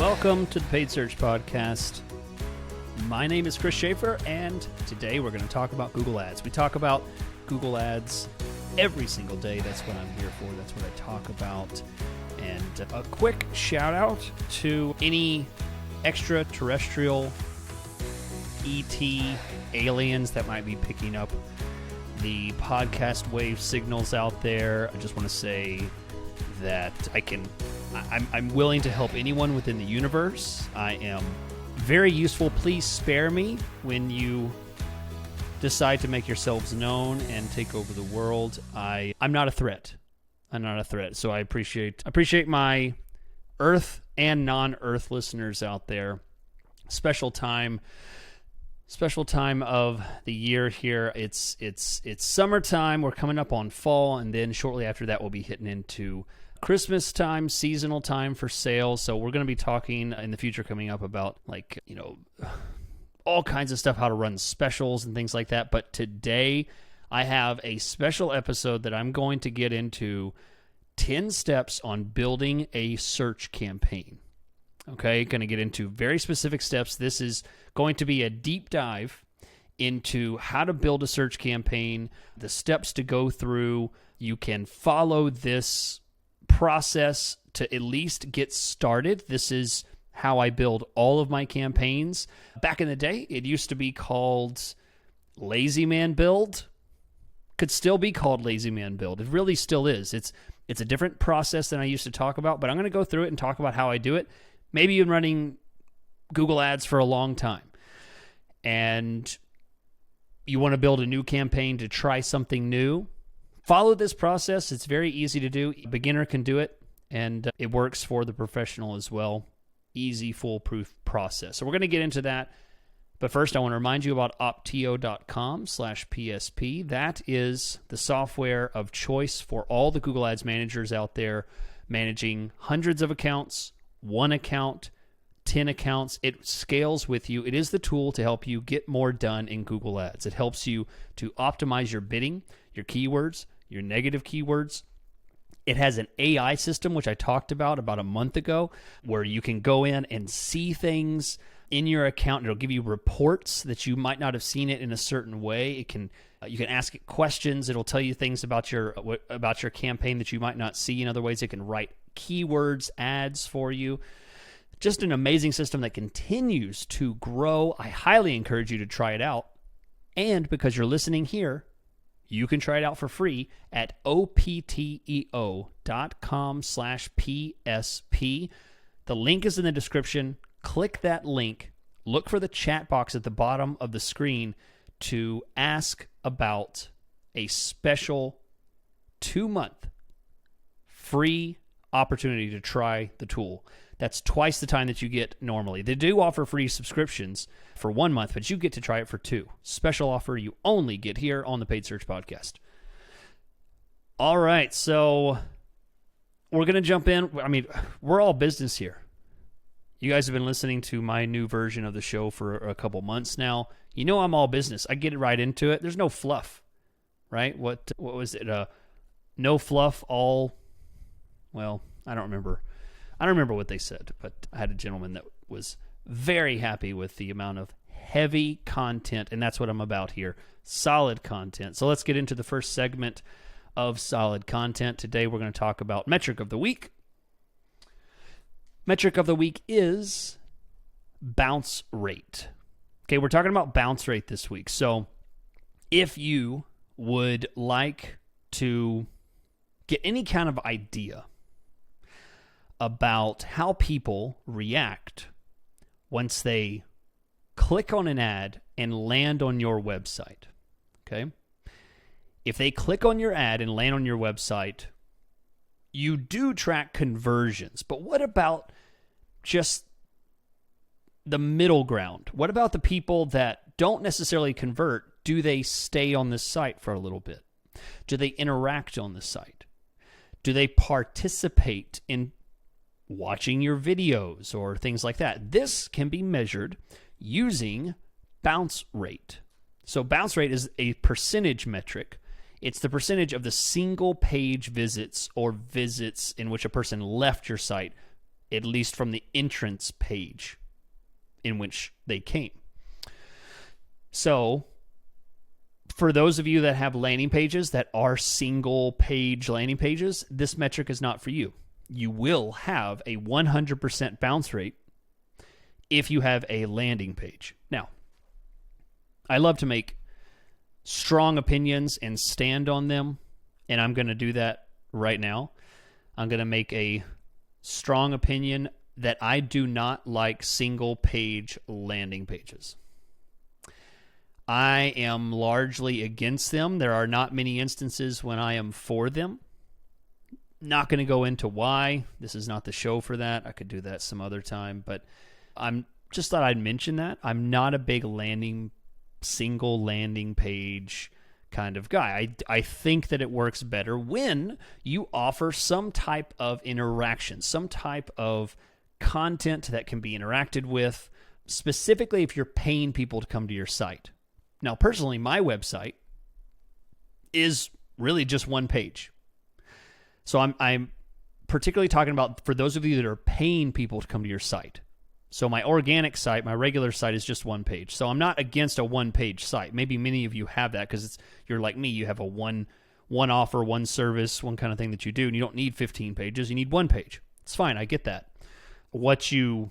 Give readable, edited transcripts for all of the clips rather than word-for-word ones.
Welcome to the Paid Search Podcast. My name is Chris Schaefer, and today we're going to talk about Google Ads. We talk about Google Ads every single day. That's what I'm here for. That's what I talk about. And a quick shout out to any extraterrestrial ET aliens that might be picking up the podcast wave signals out there. I just want to say that I'm willing to help anyone within the universe. I am very useful. Please spare me when you decide to make yourselves known and take over the world. I'm not a threat. I'm not a threat. So I appreciate my Earth and non-Earth listeners out there. Special time of the year here. It's summertime. We're coming up on fall, and then shortly after that we'll be hitting into Christmas time, seasonal time for sales. So we're going to be talking in the future coming up about all kinds of stuff, how to run specials and things like that. But today I have a special episode that I'm going to get into 10 steps on building a search campaign. Okay, going to get into very specific steps. This is going to be a deep dive into how to build a search campaign, the steps to go through. You can follow this process to at least get started. This is how I build all of my campaigns. Back in the day, it used to be called Lazy Man Build. Could still be called Lazy Man Build. It really still is. It's a different process than I used to talk about, but I'm going to go through it and talk about how I do it. Maybe you've been running Google Ads for a long time and you want to build a new campaign to try something new. Follow this process. It's very easy to do. A beginner can do it, and it works for the professional as well. Easy, foolproof process. So we're going to get into that. But first, I want to remind you about opteo.com/PSP. That is the software of choice for all the Google Ads managers out there managing hundreds of accounts, one account, 10 accounts. It scales with you. It is the tool to help you get more done in Google Ads. It helps you to optimize your bidding, your keywords, your negative keywords. It has an AI system, which I talked about a month ago, where you can go in and see things in your account. It'll give you reports that you might not have seen it in a certain way. You can ask it questions. It'll tell you things about your campaign that you might not see in other ways. It can write keywords, ads for you. Just an amazing system that continues to grow. I highly encourage you to try it out. And because you're listening here, you can try it out for free at opteo.com/PSP. The link is in the description. Click that link. Look for the chat box at the bottom of the screen to ask about a special 2-month free opportunity to try the tool. That's twice the time that you get normally. They do offer free subscriptions for 1 month, but you get to try it for 2. Special offer you only get here on the Paid Search Podcast. All right, so we're going to jump in. I mean, we're all business here. You guys have been listening to my new version of the show for a couple months now. You know I'm all business. I get right into it. There's no fluff, right? What was it? No fluff, all... Well, I don't remember what they said, but I had a gentleman that was very happy with the amount of heavy content, and that's what I'm about here, solid content. So let's get into the first segment of solid content. Today we're going to talk about metric of the week. Metric of the week is bounce rate. Okay, we're talking about bounce rate this week. So if you would like to get any kind of idea about how people react once they click on an ad and land on your website, okay? If they click on your ad and land on your website, you do track conversions, but what about just the middle ground? What about the people that don't necessarily convert? Do they stay on the site for a little bit? Do they interact on the site? Do they participate in watching your videos or things like that? This can be measured using bounce rate. So bounce rate is a percentage metric. It's the percentage of the single page visits or visits in which a person left your site at least from the entrance page in which they came. So for those of you that have landing pages that are single page landing pages, this metric is not for you. You will have a 100% bounce rate if you have a landing page. Now, I love to make strong opinions and stand on them, and I'm going to do that right now. I'm going to make a strong opinion that I do not like single page landing pages. I am largely against them. There are not many instances when I am for them. Not going to go into why. This is not the show for that. I could do that some other time, but I'm just thought I'd mention that. I'm not a big single landing page kind of guy. I think that it works better when you offer some type of interaction, some type of content that can be interacted with, specifically if you're paying people to come to your site. Now, personally, my website is really just one page. So I'm particularly talking about for those of you that are paying people to come to your site. So my organic site, my regular site is just one page. So I'm not against a one-page site. Maybe many of you have that because you're like me. You have a one offer, one service, one kind of thing that you do, and you don't need 15 pages. You need one page. It's fine. I get that. What you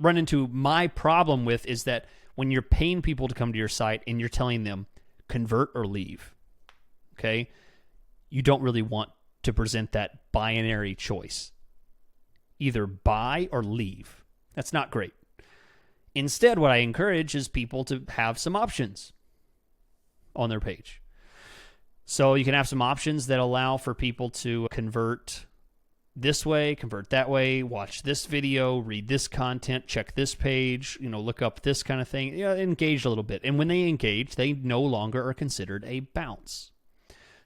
run into my problem with is that when you're paying people to come to your site and you're telling them convert or leave, okay, you don't really want to present that binary choice. Either buy or leave. That's not great. Instead, what I encourage is people to have some options on their page. So you can have some options that allow for people to convert this way, convert that way, watch this video, read this content, check this page, look up this kind of thing, engage a little bit. And when they engage, they no longer are considered a bounce.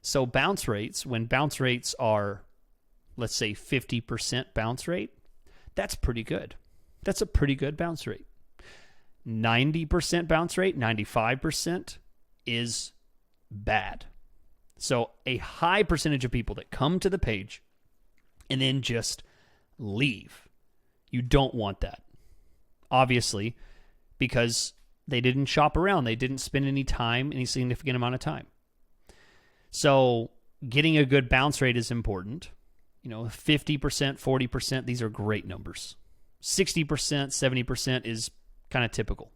So bounce rates, when bounce rates are, let's say 50% bounce rate, that's pretty good. That's a pretty good bounce rate. 90% bounce rate, 95% is bad. So a high percentage of people that come to the page and then just leave. You don't want that. Obviously, because they didn't shop around. They didn't spend any significant amount of time. So getting a good bounce rate is important. 50%, 40%, these are great numbers. 60%, 70% is kind of typical.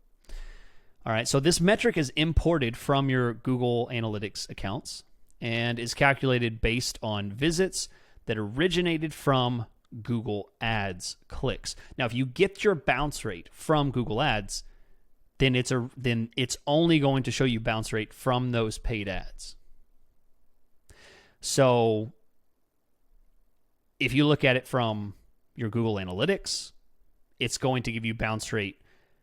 All right, so this metric is imported from your Google Analytics accounts and is calculated based on visits that originated from Google Ads clicks. Now, if you get your bounce rate from Google Ads, then it's only going to show you bounce rate from those paid ads. So if you look at it from your Google Analytics, it's going to give you bounce rate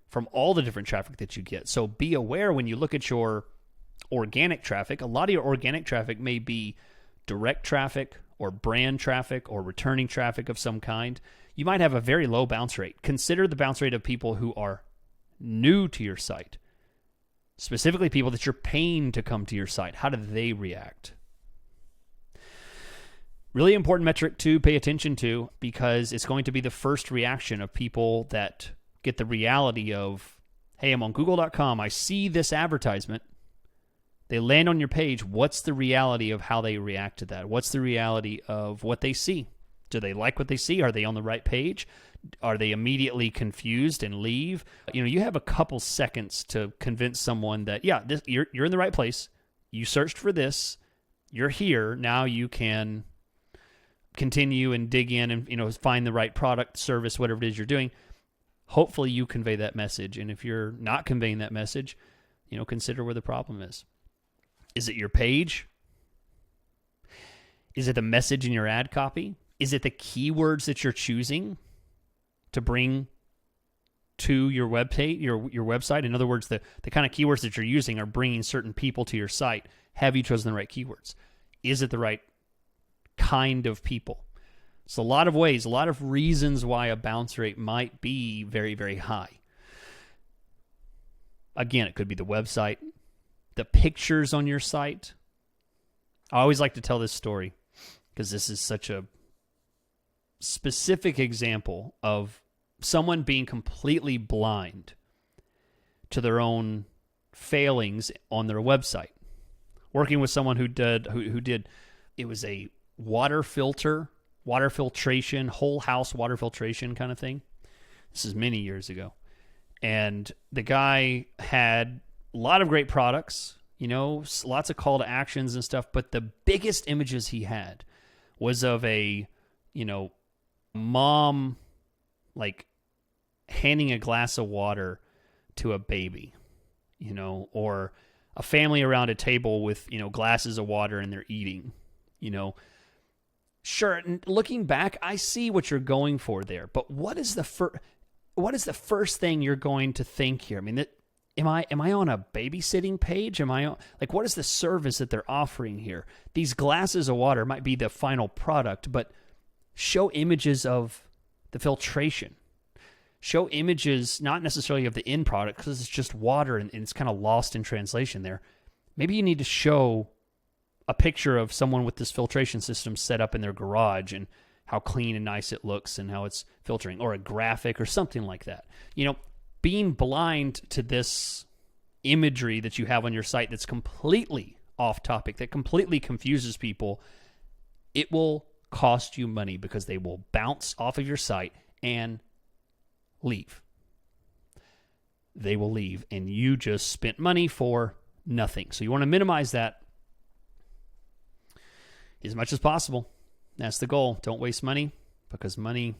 from all the different traffic that you get. So be aware when you look at your organic traffic, a lot of your organic traffic may be direct traffic or brand traffic or returning traffic of some kind. You might have a very low bounce rate. Consider the bounce rate of people who are new to your site, specifically people that you're paying to come to your site. How do they react? Really important metric to pay attention to because it's going to be the first reaction of people that get the reality of, hey, I'm on Google.com. I see this advertisement. They land on your page. What's the reality of how they react to that? What's the reality of what they see? Do they like what they see? Are they on the right page? Are they immediately confused and leave? You have a couple seconds to convince someone that, yeah, you're in the right place. You searched for this. You're here. Now you can continue and dig in and find the right product, service, whatever it is you're doing. Hopefully you convey that message. And if you're not conveying that message, consider where the problem is. Is it your page? Is it the message in your ad copy? Is it the keywords that you're choosing to bring to your website, your website? In other words, the kind of keywords that you're using are bringing certain people to your site. Have you chosen the right keywords? Is it the right kind of people? So a lot of ways, a lot of reasons why a bounce rate might be very, very high. Again, it could be the website, the pictures on your site. I always like to tell this story because this is such a specific example of someone being completely blind to their own failings on their website. Working with someone who did it was a water filtration, whole house water filtration kind of thing. This is many years ago. And the guy had a lot of great products, lots of call to actions and stuff, but the biggest images he had was of a, mom like handing a glass of water to a baby, or a family around a table with, glasses of water and they're eating, Sure, looking back, I see what you're going for there, but what is the first thing you're going to think here? I mean, am I on a babysitting page? Am I on, what is the service that they're offering here? These glasses of water might be the final product, but show images of the filtration. Show images, not necessarily of the end product, because it's just water and it's kind of lost in translation there. Maybe you need to show a picture of someone with this filtration system set up in their garage and how clean and nice it looks and how it's filtering, or a graphic or something like that. Being blind to this imagery that you have on your site that's completely off topic, that completely confuses people, it will cost you money because they will bounce off of your site and leave. They will leave, and you just spent money for nothing. So you want to minimize that as much as possible. That's the goal. Don't waste money, because money,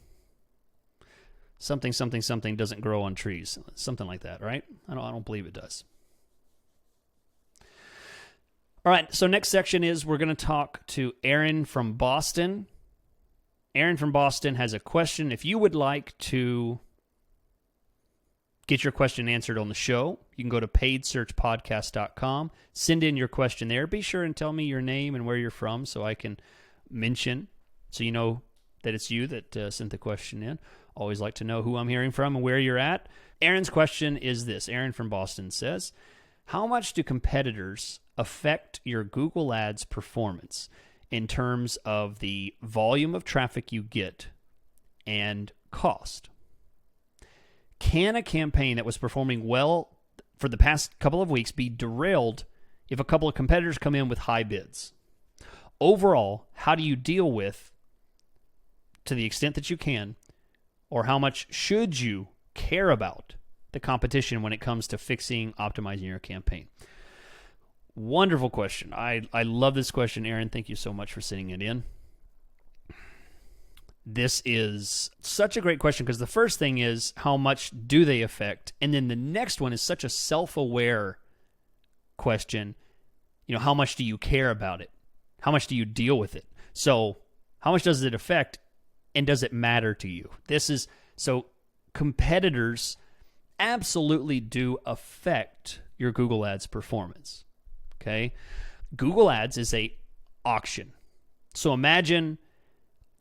something doesn't grow on trees. Something like that, right? I don't believe it does. All right, so next section is we're going to talk to Aaron from Boston. Aaron from Boston has a question. If you would like to get your question answered on the show, you can go to paidsearchpodcast.com. Send in your question there. Be sure and tell me your name and where you're from so I can mention, so you know that it's you that sent the question in. Always like to know who I'm hearing from and where you're at. Aaron's question is this. Aaron from Boston says, how much do competitors affect your Google Ads performance in terms of the volume of traffic you get and cost? Can a campaign that was performing well for the past couple of weeks be derailed if a couple of competitors come in with high bids? Overall, how do you deal with, to the extent that you can, or how much should you care about the competition when it comes to fixing, optimizing your campaign? Wonderful question. I love this question, Aaron. Thank you so much for sending it in. This is such a great question, because the first thing is, how much do they affect? And then the next one is such a self-aware question. How much do you care about it? How much do you deal with it? So how much does it affect, and does it matter to you? So competitors absolutely do affect your Google Ads performance. Okay? Google Ads is a auction. So imagine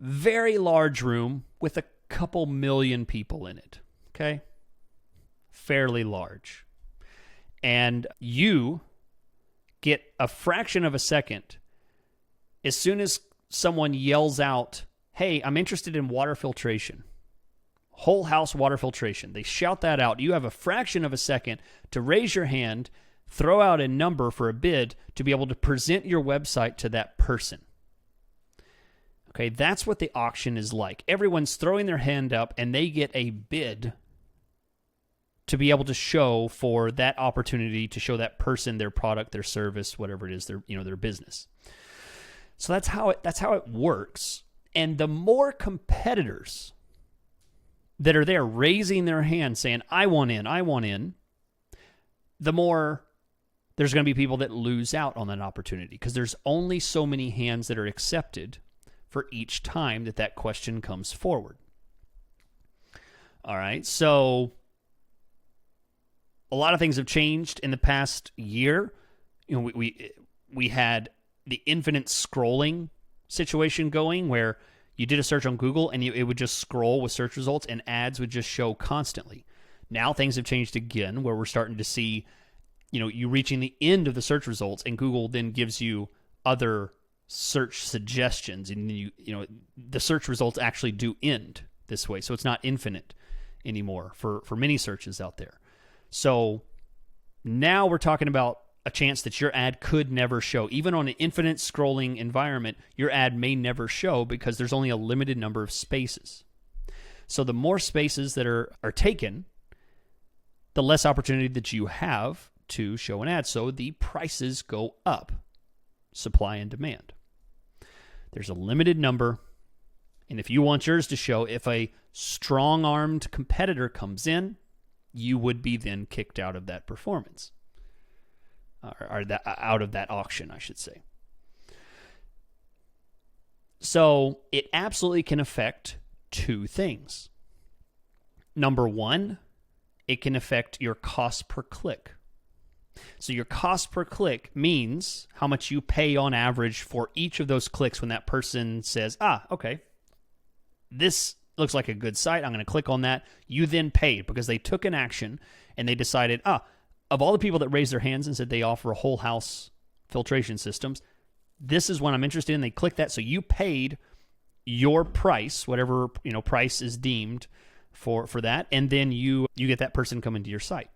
very large room with a couple million people in it. Okay? Fairly large. And you get a fraction of a second as soon as someone yells out, hey, I'm interested in water filtration. Whole house water filtration. They shout that out. You have a fraction of a second to raise your hand, throw out a number for a bid to be able to present your website to that person. Okay, that's what the auction is like. Everyone's throwing their hand up and they get a bid to be able to show for that opportunity to show that person their product, their service, whatever it is, their business. So that's how it works. And the more competitors that are there raising their hand saying, I want in, the more there's going to be people that lose out on that opportunity, because there's only so many hands that are accepted for each time that question comes forward. All right, so a lot of things have changed in the past year. We had the infinite scrolling situation going, where you did a search on Google and it would just scroll with search results and ads would just show constantly. Now things have changed again, where we're starting to see, you reaching the end of the search results, and Google then gives you other search suggestions, and the search results actually do end this way. So it's not infinite anymore for many searches out there. So now we're talking about a chance that your ad could never show. Even on an infinite scrolling environment, your ad may never show because there's only a limited number of spaces. So the more spaces that are taken, the less opportunity that you have to show an ad. So the prices go up, supply and demand. There's a limited number, and if you want yours to show, if a strong-armed competitor comes in, you would be then kicked out of that performance. Or out of that auction, I should say. So it absolutely can affect two things. Number one, it can affect your cost per click. So your cost per click means how much you pay on average for each of those clicks when that person says, okay, this looks like a good site. I'm going to click on that. You then paid because they took an action and they decided, of all the people that raised their hands and said they offer a whole house filtration systems, this is what I'm interested in. They clicked that. So you paid your price, whatever price is deemed for that, and then you get that person coming to your site.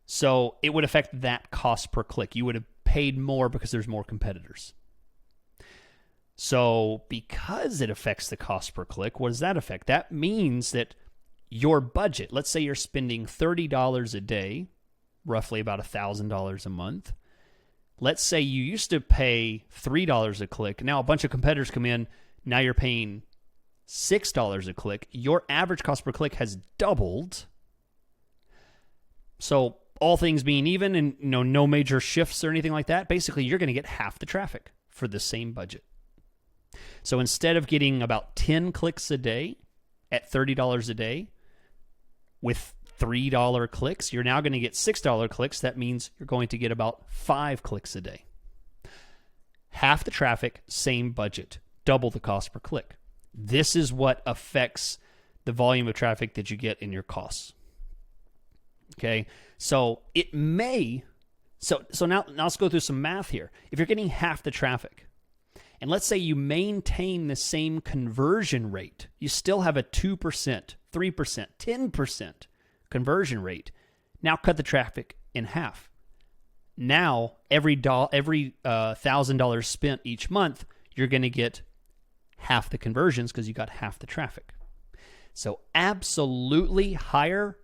So it would affect that cost per click. You would have paid more because there's more competitors. So because it affects the cost per click, what does that affect? That means that your budget, let's say you're spending $30 a day, roughly about $1,000 a month. Let's say you used to pay $3 a click. Now a bunch of competitors come in. Now you're paying $6 a click. Your average cost per click has doubled. So all things being even and no major shifts or anything like that, basically you're going to get half the traffic for the same budget. So instead of getting about 10 clicks a day at $30 a day, with $3 clicks, you're now going to get $6 clicks. That means you're going to get about 5 clicks a day. Half the traffic, same budget, double the cost per click. This is what affects the volume of traffic that you get in your costs. Okay, so it may, so now let's go through some math here. If you're getting half the traffic, and let's say you maintain the same conversion rate, you still have a 2%, 3%, 10% conversion rate. Now cut the traffic in half. Now every $1,000 spent each month, you're going to get half the conversions because you got half the traffic. So absolutely higher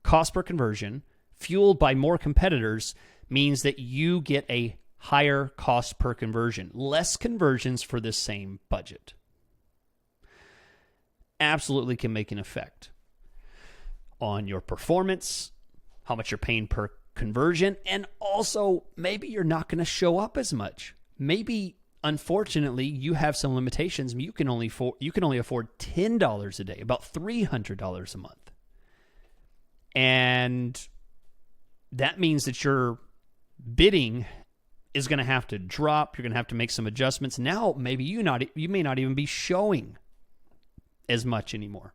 cost per conversion fueled by more competitors means that you get a higher cost per conversion, less conversions for the same budget. Absolutely can make an effect on your performance, how much you're paying per conversion, and also maybe you're not going to show up as much. Maybe, unfortunately, you have some limitations. You can only afford $10 a day, about $300 a month. And that means that your bidding is going to have to drop. You're going to have to make some adjustments. Now, maybe you may not even be showing as much anymore.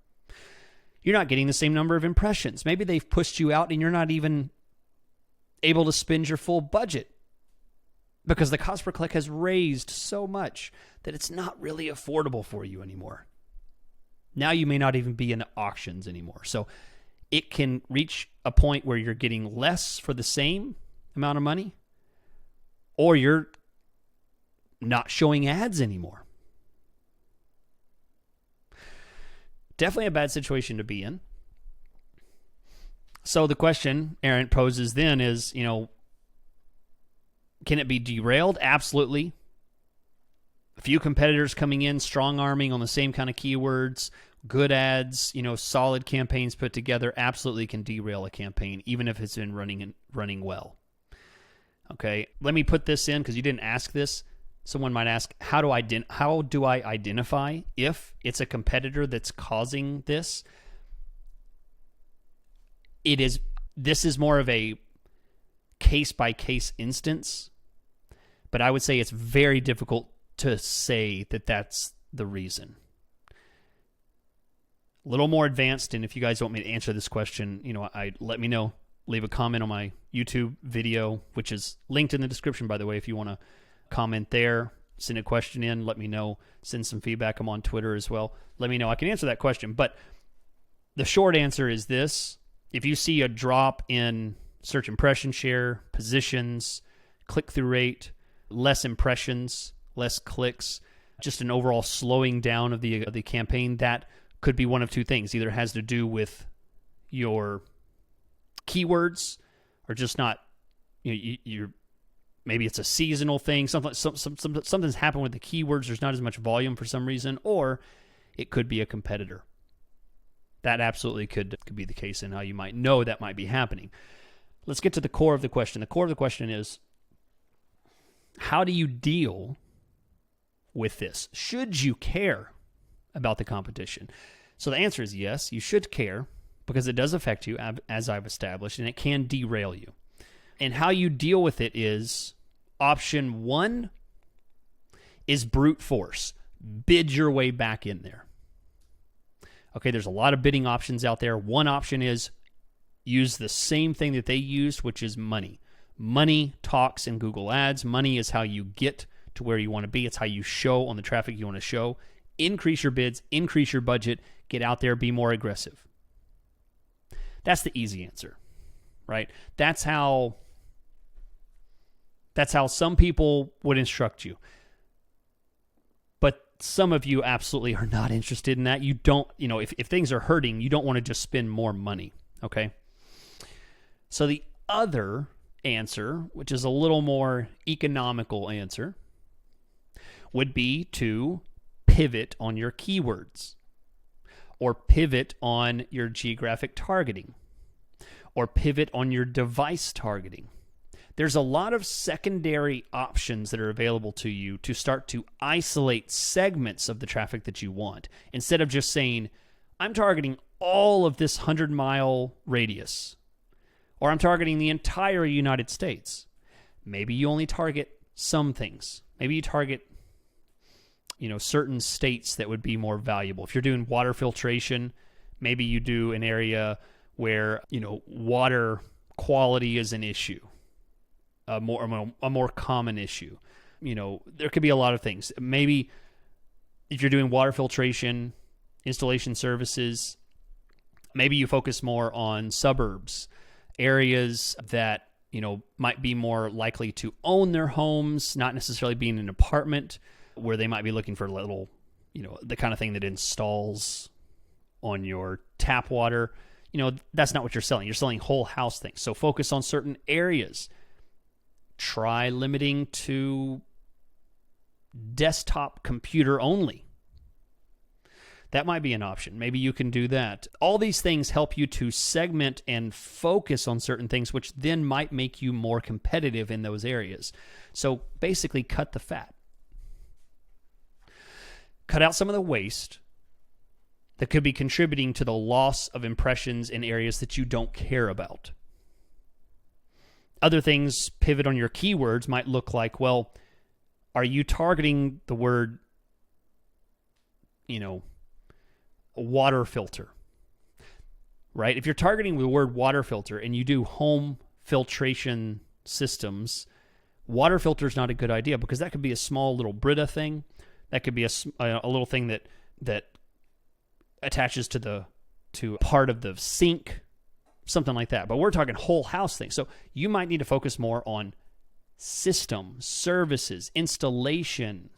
You're not getting the same number of impressions. Maybe they've pushed you out and you're not even able to spend your full budget because the cost per click has raised so much that it's not really affordable for you anymore. Now you may not even be in auctions anymore. So it can reach a point where you're getting less for the same amount of money, or you're not showing ads anymore. Definitely a bad situation to be in. So the question Aaron poses then is, can it be derailed? Absolutely. A few competitors coming in, strong-arming on the same kind of keywords, good ads, solid campaigns put together, absolutely can derail a campaign, even if it's been running well. Okay, let me put this in because you didn't ask this. Someone might ask, how do I identify if it's a competitor that's causing this? This is more of a case-by-case instance, but I would say it's very difficult to say that that's the reason. A little more advanced, and if you guys want me to answer this question, let me know. Leave a comment on my YouTube video, which is linked in the description, by the way, if you want to comment there, send a question in, let me know, send some feedback. I'm on Twitter as well. Let me know. I can answer that question. But the short answer is this. If you see a drop in search impression share, positions, click-through rate, less impressions, less clicks, just an overall slowing down of the campaign, that could be one of two things. Either it has to do with your keywords or just not, you're maybe it's a seasonal thing, something's happened with the keywords, there's not as much volume for some reason, or it could be a competitor. That absolutely could be the case, and how you might know that might be happening. Let's get to the core of the question. The core of the question is, how do you deal with this? Should you care about the competition? So the answer is yes, you should care, because it does affect you, as I've established, and it can derail you. And how you deal with it is, option one is brute force. Bid your way back in there. Okay, there's a lot of bidding options out there. One option is use the same thing that they used, which is money. Money talks in Google Ads. Money is how you get to where you want to be. It's how you show on the traffic you want to show. Increase your bids, increase your budget, get out there, be more aggressive. That's the easy answer, right? That's how some people would instruct you. But some of you absolutely are not interested in that. You don't, if things are hurting, you don't want to just spend more money, okay? So the other answer, which is a little more economical answer, would be to pivot on your keywords, or pivot on your geographic targeting, or pivot on your device targeting. There's a lot of secondary options that are available to you to start to isolate segments of the traffic that you want. Instead of just saying, I'm targeting all of this 100-mile radius, or I'm targeting the entire United States. Maybe you only target some things. Maybe you target, certain states that would be more valuable. If you're doing water filtration, maybe you do an area where, water quality is an issue. A more common issue. There could be a lot of things. Maybe if you're doing water filtration, installation services, maybe you focus more on suburbs, areas that, might be more likely to own their homes, not necessarily being an apartment, where they might be looking for a little, the kind of thing that installs on your tap water. That's not what you're selling. You're selling whole house things. So focus on certain areas. Try limiting to desktop computer only. That might be an option. Maybe you can do that. All these things help you to segment and focus on certain things, which then might make you more competitive in those areas. So basically, cut the fat. Cut out some of the waste that could be contributing to the loss of impressions in areas that you don't care about. Other things, pivot on your keywords, might look like, well, are you targeting the word, water filter, right? If you're targeting the word water filter and you do home filtration systems, water filter is not a good idea, because that could be a small little Brita thing. That could be a little thing that attaches to part of the sink, something like that. But we're talking whole house things. So you might need to focus more on system, services, installation,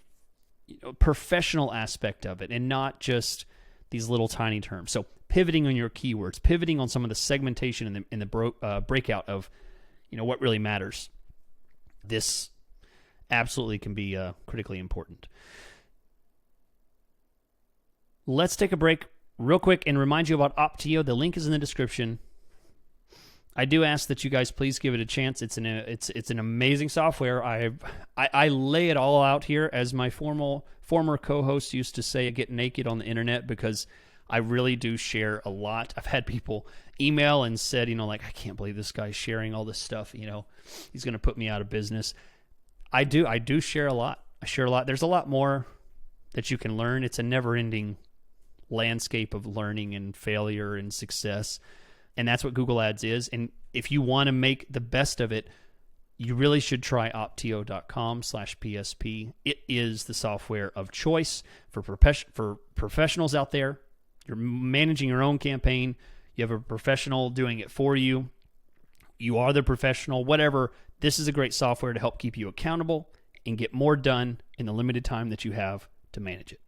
professional aspect of it, and not just these little tiny terms. So pivoting on your keywords, pivoting on some of the segmentation in the breakout of, what really matters. This absolutely can be critically important. Let's take a break real quick and remind you about Opteo. The link is in the description. I do ask that you guys please give it a chance. It's an amazing software. I lay it all out here, as my former co-host used to say, get naked on the internet, because I really do share a lot. I've had people email and said, I can't believe this guy's sharing all this stuff. He's going to put me out of business. I do share a lot. I share a lot. There's a lot more that you can learn. It's a never-ending landscape of learning and failure and success. And that's what Google Ads is. And if you want to make the best of it, you really should try optio.com/PSP. It is the software of choice for professionals out there. You're managing your own campaign. You have a professional doing it for you. You are the professional, whatever. This is a great software to help keep you accountable and get more done in the limited time that you have to manage it.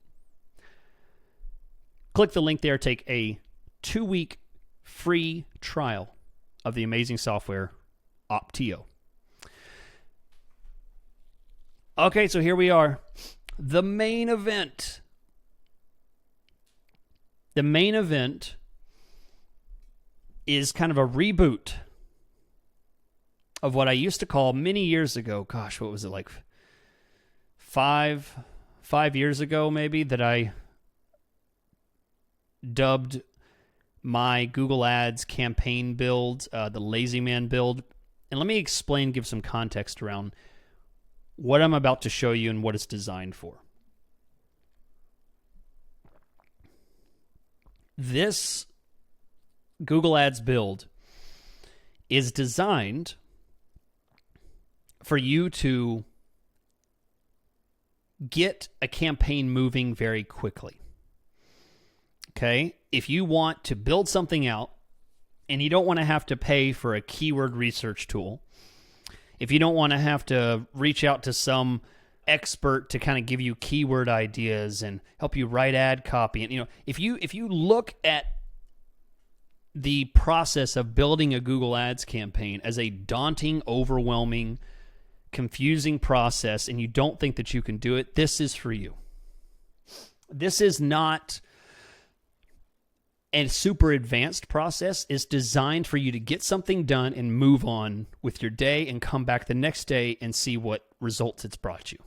Click the link there. Take a 2-week free trial of the amazing software, Optio. Okay, so here we are. The main event. The main event is kind of a reboot of what I used to call many years ago. Gosh, what was it, like five years ago maybe, that I dubbed my Google Ads campaign build the Lazy Man build. And let me explain, give some context around what I'm about to show you and what it's designed for. This Google Ads build is designed for you to get a campaign moving very quickly. Okay? If you want to build something out and you don't want to have to pay for a keyword research tool, if you don't want to have to reach out to some expert to kind of give you keyword ideas and help you write ad copy, and if you look at the process of building a Google Ads campaign as a daunting, overwhelming, confusing process, and you don't think that you can do it, this is for you. This is not a super advanced process. It's designed for you to get something done and move on with your day and come back the next day and see what results it's brought you.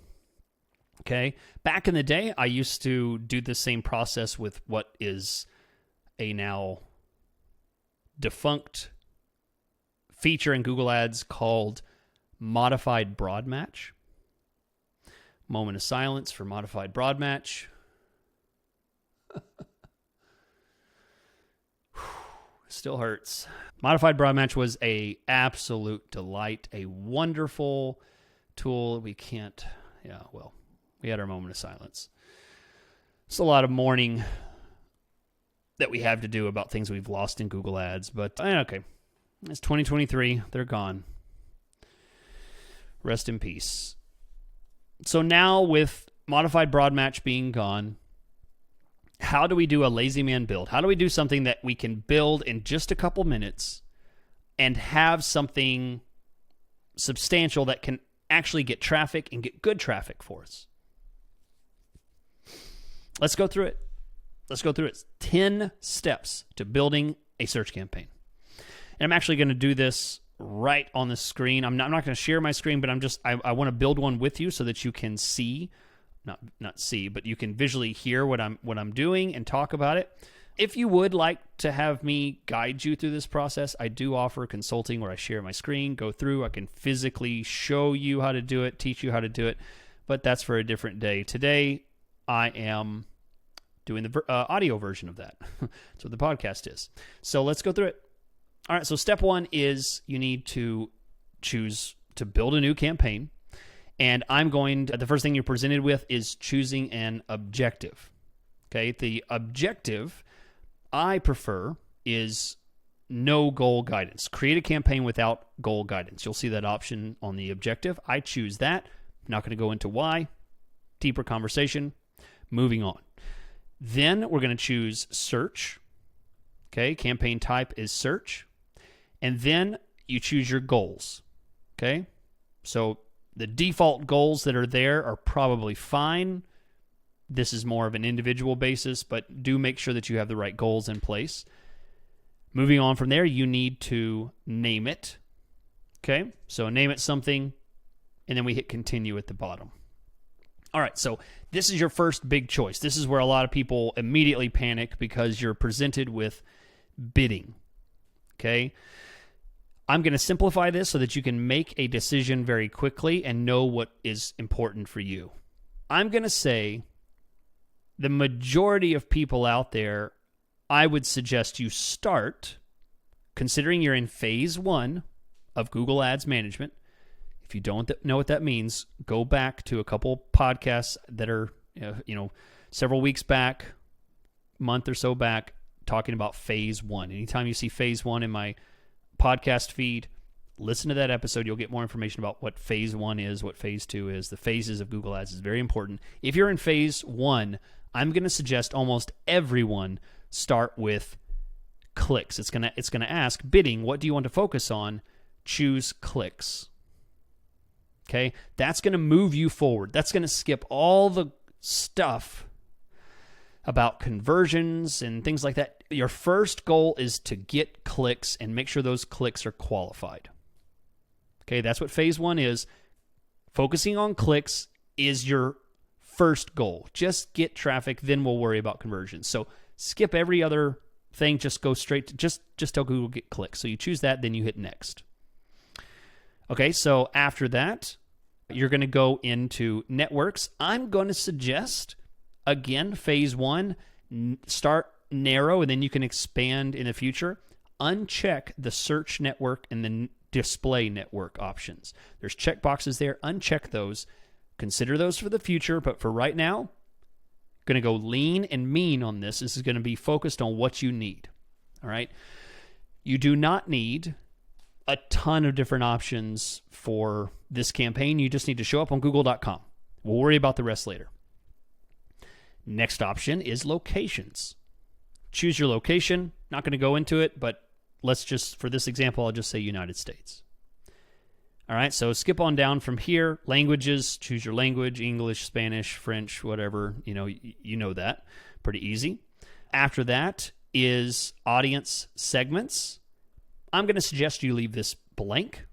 Okay? Back in the day, I used to do the same process with what is a now defunct feature in Google Ads called Modified Broad Match. Moment of silence for Modified Broad Match. Still hurts. Modified Broad Match was a absolute delight, a wonderful tool. We had our moment of silence. It's a lot of mourning that we have to do about things we've lost in Google Ads, but okay. It's 2023. They're gone. Rest in peace. So now with Modified Broad Match being gone, how do we do a Lazy Man build? How do we do something that we can build in just a couple minutes and have something substantial that can actually get traffic and get good traffic for us? Let's go through it. Let's go through it. 10 steps to building a search campaign. And I'm actually going to do this right on the screen. I'm not going to share my screen, but I want to build one with you so that you can see, not see, but you can visually hear what I'm doing and talk about it. If you would like to have me guide you through this process, I do offer consulting where I share my screen, go through. I can physically show you how to do it, teach you how to do it, but that's for a different day. Today, I am doing the audio version of that. That's what the podcast is. So let's go through it. All right, so step 1 is you need to choose to build a new campaign. And the first thing you're presented with is choosing an objective. Okay, the objective I prefer is no goal guidance. Create a campaign without goal guidance. You'll see that option on the objective. I choose that. I'm not going to go into why. Deeper conversation. Moving on. Then we're going to choose search. Okay, campaign type is search. And then you choose your goals. Okay, so the default goals that are there are probably fine. This is more of an individual basis, but do make sure that you have the right goals in place. Moving on from there, you need to name it. Okay, so name it something, and then we hit continue at the bottom. All right, so this is your first big choice. This is where a lot of people immediately panic because you're presented with bidding. Okay, I'm going to simplify this so that you can make a decision very quickly and know what is important for you. I'm going to say the majority of people out there, I would suggest you start, considering you're in phase 1 of Google Ads management, If you don't know what that means, go back to a couple podcasts that are, several weeks back, month or so back, talking about phase one. Anytime you see phase one in my podcast feed, listen to that episode. You'll get more information about what phase one is, what phase two is. The phases of Google Ads is very important. If you're in phase one, I'm going to suggest almost everyone start with clicks. It's going to ask bidding, what do you want to focus on? Choose clicks. Okay? That's going to move you forward. That's going to skip all the stuff about conversions and things like that. Your first goal is to get clicks and make sure those clicks are qualified. Okay, that's what phase one is. Focusing on clicks is your first goal. Just get traffic, then we'll worry about conversions. So skip every other thing, just go straight to just tell Google get clicks. So you choose that, then you hit next. Okay, so after that, you're going to go into networks. I'm going to suggest, again, phase one, start narrow, and then you can expand in the future. Uncheck the search network and the display network options. There's checkboxes there. Uncheck those. Consider those for the future, but for right now, going to go lean and mean on this. This is going to be focused on what you need. All right? You do not need a ton of different options for this campaign. You just need to show up on google.com. We'll worry about the rest later. Next option is locations. Choose your location. Not going to go into it, but let's just, for this example, I'll just say United States. All right, so skip on down from here. Languages, choose your language, English, Spanish, French, whatever. You know that. Pretty easy. After that is audience segments. I'm going to suggest you leave this blank.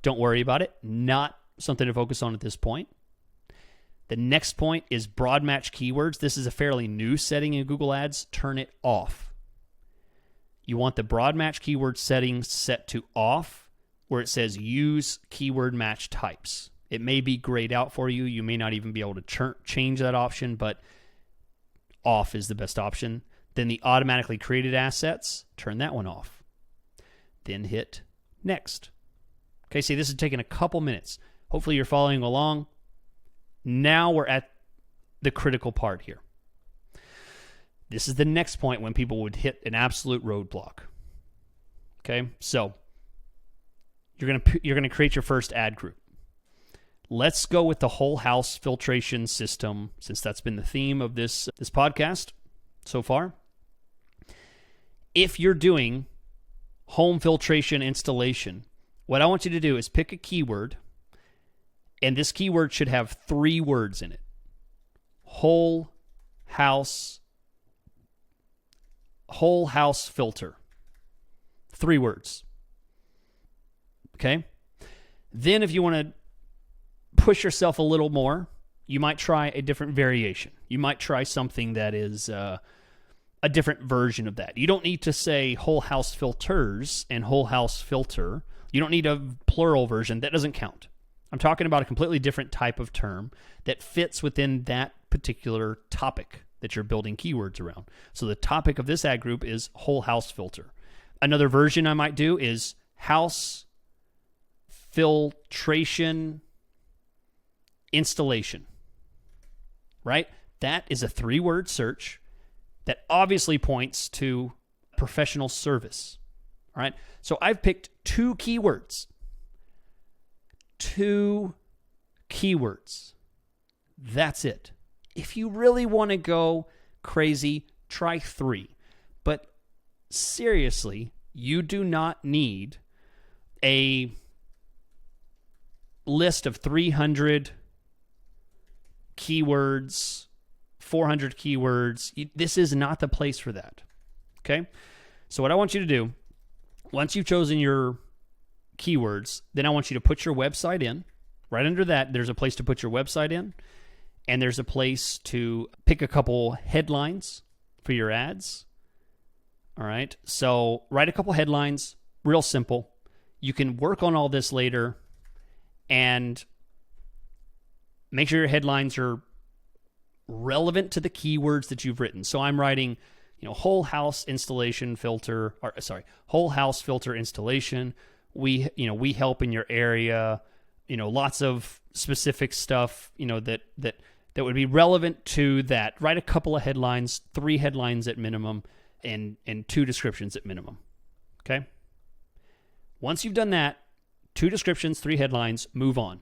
Don't worry about it. Not something to focus on at this point. The next point is broad match keywords. This is a fairly new setting in Google Ads. Turn it off. You want the broad match keyword settings set to off, where it says use keyword match types. It may be grayed out for you. You may not even be able to change that option, but off is the best option. Then the automatically created assets, turn that one off. Then hit next. Okay, see, this is taking a couple minutes. Hopefully you're following along. Now we're at the critical part here. This is the next point when people would hit an absolute roadblock. Okay, so you're gonna create your first ad group. Let's go with the whole house filtration system, since that's been the theme of this podcast so far. If you're doing home filtration installation, what I want you to do is pick a keyword, and this keyword should have 3 words in it. Whole house filter. 3 words. Okay? Then if you want to push yourself a little more, you might try a different variation. You might try something that is a different version of that. You don't need to say whole house filters and whole house filter. You don't need a plural version. That doesn't count. I'm talking about a completely different type of term that fits within that particular topic that you're building keywords around. So the topic of this ad group is whole house filter. Another version I might do is house filtration installation. Right? That is a 3-word search that obviously points to professional service. All right? So I've picked 2 keywords. 2 keywords. That's it. If you really want to go crazy, try 3. But seriously, you do not need a list of 300 keywords, 400 keywords. This is not the place for that. Okay? So what I want you to do, once you've chosen your keywords, then I want you to put your website in. Right under that, there's a place to put your website in, and there's a place to pick a couple headlines for your ads. All right, so write a couple headlines, real simple. You can work on all this later and make sure your headlines are relevant to the keywords that you've written. So I'm writing, whole house installation filter, whole house filter installation. We help in your area. lots of specific stuff, that would be relevant to that. Write a couple of headlines, 3 headlines at minimum, and 2 descriptions at minimum. Okay? Once you've done that, 2 descriptions, 3 headlines, move on.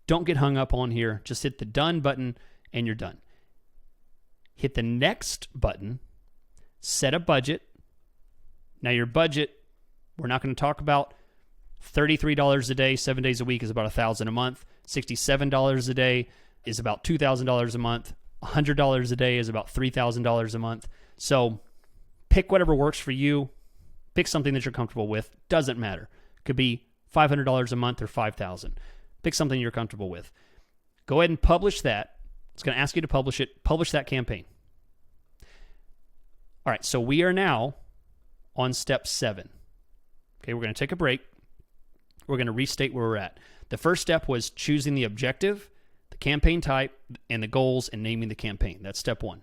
Don't get hung up on here. Just hit the done button and you're done. Hit the next button, set a budget. Now your budget, we're not going to talk about $33 a day, 7 days a week is about $1,000 a month. $67 a day is about $2,000 a month. $100 a day is about $3,000 a month. So pick whatever works for you. Pick something that you're comfortable with. Doesn't matter. Could be $500 a month or $5,000. Pick something you're comfortable with. Go ahead and publish that. It's going to ask you to publish it. Publish that campaign. All right, so we are now on step 7. Okay, we're going to take a break. We're going to restate where we're at. The first step was choosing the objective, the campaign type, and the goals, and naming the campaign. That's step 1.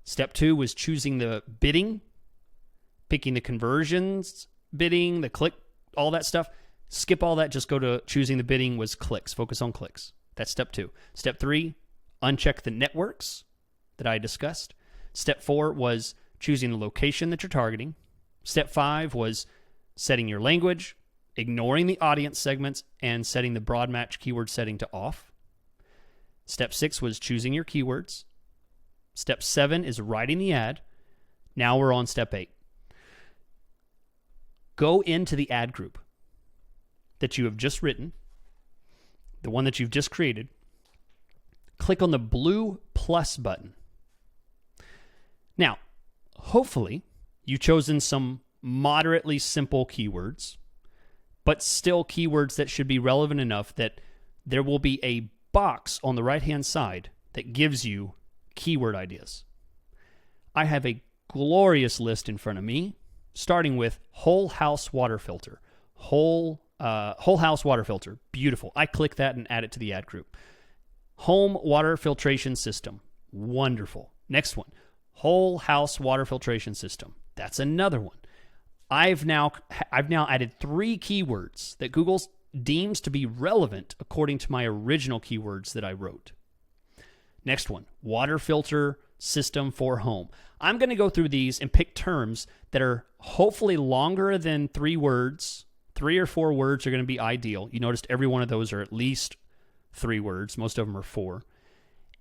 Step 2 was choosing the bidding, picking the conversions, bidding, the click, all that stuff. Skip all that. Just go to choosing the bidding was clicks. Focus on clicks. That's step 2. Step 3, uncheck the networks that I discussed. Step 4 was choosing the location that you're targeting. Step 5 was setting your language, ignoring the audience segments, and setting the broad match keyword setting to off. Step 6 was choosing your keywords. Step 7 is writing the ad. Now we're on step 8. Go into the ad group that you have just written, the one that you've just created. Click on the blue plus button. Now, hopefully, you've chosen some moderately simple keywords, but still keywords that should be relevant enough that there will be a box on the right-hand side that gives you keyword ideas. I have a glorious list in front of me, starting with whole house water filter. Whole house water filter. Beautiful. I click that and add it to the ad group. Home water filtration system. Wonderful. Next one. Whole house water filtration system. That's another one. I've now added 3 keywords that Google deems to be relevant according to my original keywords that I wrote. Next one, water filter system for home. I'm going to go through these and pick terms that are hopefully longer than 3 words. 3 or 4 words are going to be ideal. You noticed every one of those are at least 3 words. Most of them are 4.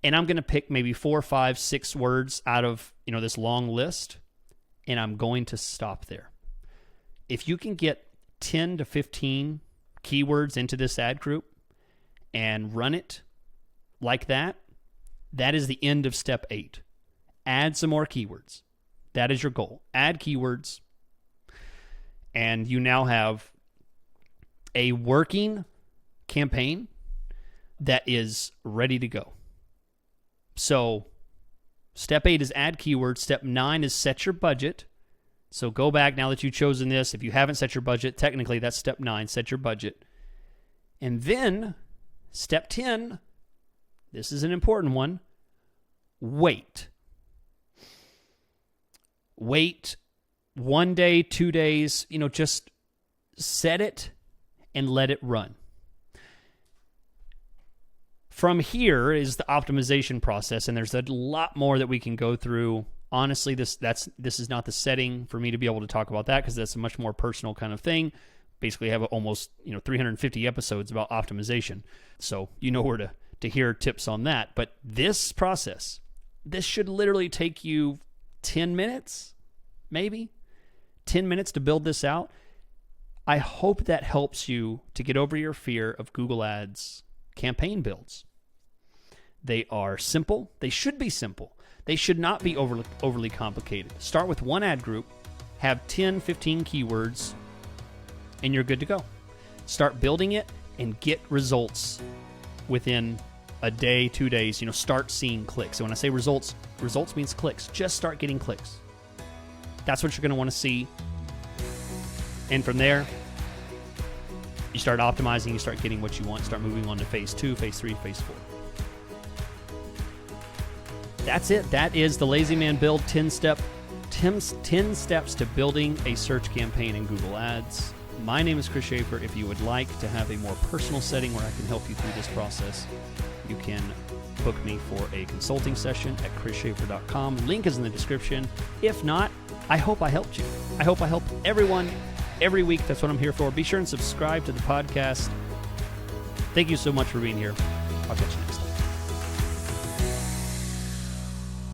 And I'm going to pick maybe 4, 5, 6 words out of this long list, and I'm going to stop there. If you can get 10 to 15 keywords into this ad group and run it like that, that is the end of step 8. Add some more keywords. That is your goal. Add keywords, and you now have a working campaign that is ready to go. So step 8 is add keywords. Step 9 is set your budget. So go back now that you've chosen this. If you haven't set your budget, technically that's step 9, set your budget. And then step 10, this is an important one, wait. Wait 1 day, 2 days, just set it and let it run. From here is the optimization process, and there's a lot more that we can go through. Honestly, this is not the setting for me to be able to talk about that because that's a much more personal kind of thing. Basically, I have almost 350 episodes about optimization, so you know where to hear tips on that. But this process, this should literally take you 10 minutes, maybe 10 minutes to build this out. I hope that helps you to get over your fear of Google Ads campaign builds. They are simple. They should be simple. They should not be overly complicated. Start with one ad group, have 10, 15 keywords, and you're good to go. Start building it and get results within a day, 2 days. Start seeing clicks. So when I say results means clicks. Just start getting clicks. That's what you're going to want to see. And from there, you start optimizing, you start getting what you want, start moving on to phase 2, phase 3, phase 4. That's it. That is the Lazy Man Build 10 steps to building a search campaign in Google Ads. My name is Chris Schaefer. If you would like to have a more personal setting where I can help you through this process, you can book me for a consulting session at chrisschaefer.com. Link is in the description. If not, I hope I helped you. I hope I help everyone every week. That's what I'm here for. Be sure and subscribe to the podcast. Thank you so much for being here. I'll catch you next time.